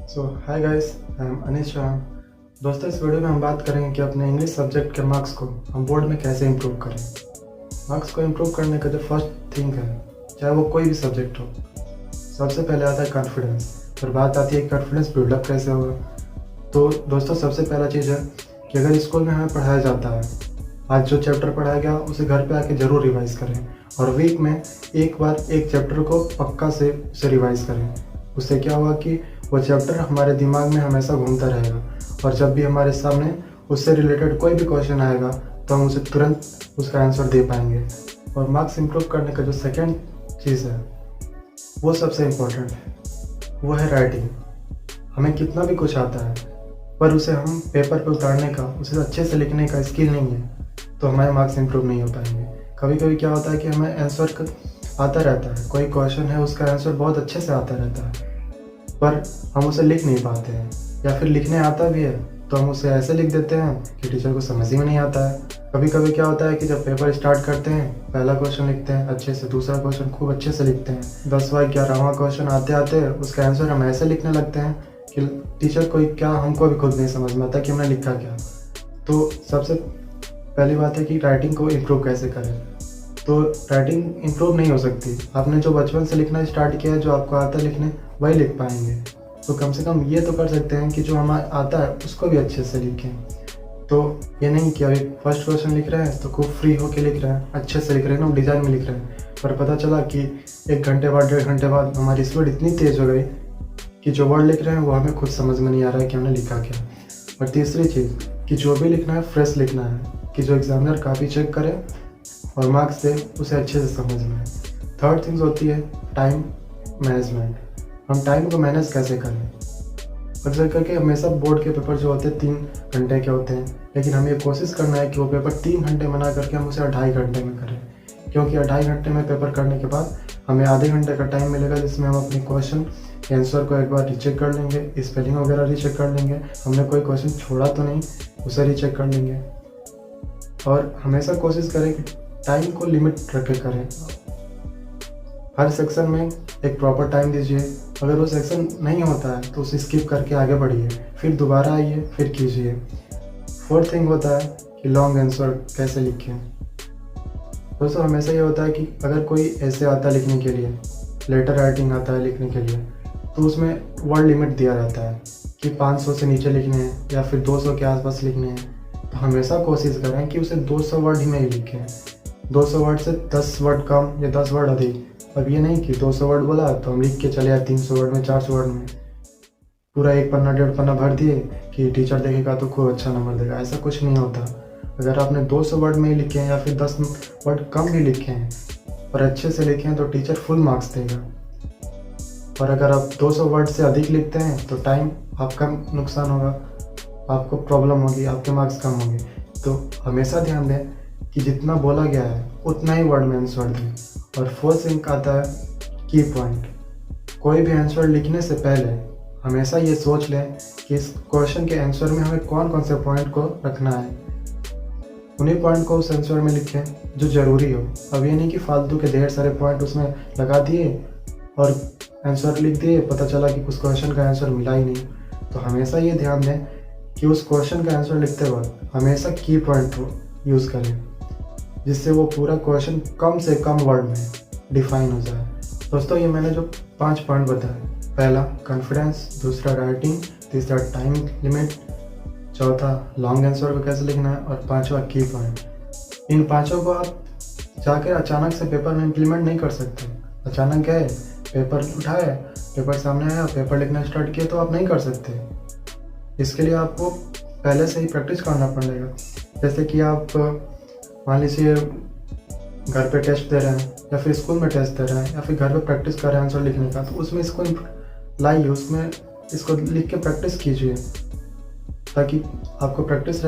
Hi guys, I am अनिश शाह। दोस्तों, इस video में हम बात करेंगे कि अपने इंग्लिश सब्जेक्ट के मार्क्स को हम बोर्ड में कैसे इम्प्रूव करें। मार्क्स को इम्प्रूव करने का जो फर्स्ट थिंग है, चाहे वो कोई भी सब्जेक्ट हो, सबसे पहले आता है कॉन्फिडेंस। फिर बात आती है कॉन्फिडेंस बिल्डअप कैसे होगा। तो दोस्तों, सबसे पहला चीज़ है कि अगर स्कूल में हमें पढ़ाया जाता है, आज जो चैप्टर पढ़ाया गया उसे घर पे आके ज़रूर रिवाइज़ करें और वीक में एक बार एक चैप्टर को पक्का से उसे रिवाइज़ करें। उससे क्या होगा कि वो चैप्टर हमारे दिमाग में हमेशा घूमता रहेगा और जब भी हमारे सामने उससे रिलेटेड कोई भी क्वेश्चन आएगा तो हम उसे तुरंत उसका आंसर दे पाएंगे। और मार्क्स इम्प्रूव करने का जो सेकंड चीज़ है वो सबसे इम्पोर्टेंट है, वो है राइटिंग। हमें कितना भी कुछ आता है पर उसे हम पेपर पे उतारने का, उसे अच्छे से लिखने का स्किल नहीं है तो हमारे मार्क्स इम्प्रूव नहीं हो पाएंगे। कभी कभी क्या होता है कि हमें आंसर आता रहता है, कोई क्वेश्चन है उसका आंसर बहुत अच्छे से आता रहता है पर हम उसे लिख नहीं पाते हैं, या फिर लिखने आता भी है तो हम उसे ऐसे लिख देते हैं कि टीचर को समझ ही में नहीं आता है। कभी कभी क्या होता है कि जब पेपर स्टार्ट करते हैं, पहला क्वेश्चन लिखते हैं अच्छे से, दूसरा क्वेश्चन खूब अच्छे से लिखते हैं, 10वां 11वां क्वेश्चन आते आते उसका आंसर हम ऐसे लिखने लगते हैं कि टीचर को क्या, हमको भी खुद नहीं समझ में आता कि हमने लिखा क्या। तो सबसे पहली बात है कि राइटिंग को इम्प्रूव कैसे करें। तो राइटिंग इम्प्रूव नहीं हो सकती, आपने जो बचपन से लिखना स्टार्ट किया है, जो आपको आता है लिखने, वही लिख पाएंगे। तो कम से कम ये तो कर सकते हैं कि जो हमें आता है उसको भी अच्छे से लिखें। तो ये नहीं कि अभी फर्स्ट क्वेश्चन लिख रहे हैं तो खूब फ्री होके लिख रहे हैं, अच्छे से लिख रहे हैं ना, डिज़ाइन में लिख रहे हैं, पर पता चला कि 1 घंटे बाद 1.5 घंटे बाद हमारी स्पीड इतनी तेज़ हो गई कि जो वर्ड लिख रहे हैं वो हमें खुद समझ में नहीं आ रहा है कि हमने लिखा क्या। और तीसरी चीज़ कि जो भी लिखना है फ्रेश लिखना है, कि जो एग्जामिनर काफ़ी चेक करे और मार्क्स दे उसे अच्छे से समझ में। थर्ड थिंग्स होती है टाइम मैनेजमेंट। हम टाइम को मैनेज कैसे करें। अक्सर करके हमेशा बोर्ड के पेपर जो होते हैं 3 घंटे के होते हैं, लेकिन हमें कोशिश करना है कि वो पेपर 3 घंटे बना करके हम उसे 2.5 घंटे में करें, क्योंकि 2.5 घंटे में पेपर करने के बाद हमें आधे घंटे का टाइम मिलेगा जिसमें हम अपने क्वेश्चन के आंसर को एक बार रीचेक कर लेंगे, स्पेलिंग वगैरह रीचेक कर लेंगे, हमने कोई क्वेश्चन छोड़ा तो नहीं उसे रीचेक कर लेंगे। और हमेशा कोशिश करें कि टाइम को लिमिट रख के करें। हर सेक्शन में एक प्रॉपर टाइम दीजिए, अगर वो सेक्शन नहीं होता है तो उसे स्किप करके आगे बढ़िए, फिर दोबारा आइए, फिर कीजिए। फोर्थ थिंग होता है कि लॉन्ग आंसर कैसे लिखें। दोस्तों, हमेशा ये होता है कि अगर कोई ऐसे आता है लिखने के लिए, लेटर राइटिंग आता है लिखने के लिए, तो उसमें वर्ड लिमिट दिया रहता है कि 500 से नीचे लिखने हैं या फिर 200 के आसपास लिखने हैं। तो हमेशा कोशिश करें कि उसे 200 वर्ड ही में ही लिखें, 200 वर्ड से 10 वर्ड कम या 10 वर्ड अधिक। अब ये नहीं कि 200 वर्ड बोला तो हम लिख के चले आए 300 वर्ड में, 400 वर्ड में, पूरा 1 पन्ना 1.5 पन्ना भर दिए कि टीचर देखेगा तो खूब अच्छा नंबर देगा। ऐसा कुछ नहीं होता। अगर आपने 200 वर्ड में ही लिखे हैं या फिर 10 वर्ड कम भी लिखे हैं और अच्छे से लिखे हैं तो टीचर फुल मार्क्स देगा। और अगर आप 200 वर्ड से अधिक लिखते हैं तो टाइम आपका नुकसान होगा, आपको प्रॉब्लम होगी, आपके मार्क्स कम होंगे। तो हमेशा ध्यान दें कि जितना बोला गया है उतना ही वर्ड में आंसर दें। और फोर्थ थिंग आता है की पॉइंट। कोई भी आंसर लिखने से पहले हमेशा ये सोच लें कि इस क्वेश्चन के आंसर में हमें कौन कौन से पॉइंट को रखना है, उन्हीं पॉइंट को उस आंसर में लिखें जो ज़रूरी हो। अब ये नहीं कि फालतू के ढेर सारे पॉइंट उसमें लगा दिए और आंसर लिख दिए, पता चला कि उस क्वेश्चन का आंसर मिला ही नहीं। तो हमेशा ये ध्यान दें कि उस क्वेश्चन का आंसर लिखते वक्त हमेशा की पॉइंट को यूज़ करें, जिससे वो पूरा क्वेश्चन कम से कम वर्ड में डिफाइन हो जाए। दोस्तों, ये मैंने जो 5 पॉइंट बताए, पहला कॉन्फिडेंस, दूसरा राइटिंग, तीसरा टाइम लिमिट, चौथा लॉन्ग आंसर को कैसे लिखना है और 5वां की पॉइंट। इन 5 को आप जाकर अचानक से पेपर में इम्प्लीमेंट नहीं कर सकते। अचानक गए, पेपर उठाए, पेपर सामने आया, पेपर लिखना स्टार्ट किया, तो आप नहीं कर सकते। इसके लिए आपको पहले से ही प्रैक्टिस करना पड़ेगा। जैसे कि आप मान लीजिए घर पे टेस्ट दे रहे हैं या फिर स्कूल में टेस्ट दे रहे हैं या फिर घर पे प्रैक्टिस कर रहे हैं आंसर लिखने का, तो उसमें इसको लाइए, उसमें इसको लिख के प्रैक्टिस कीजिए ताकि आपको प्रैक्टिस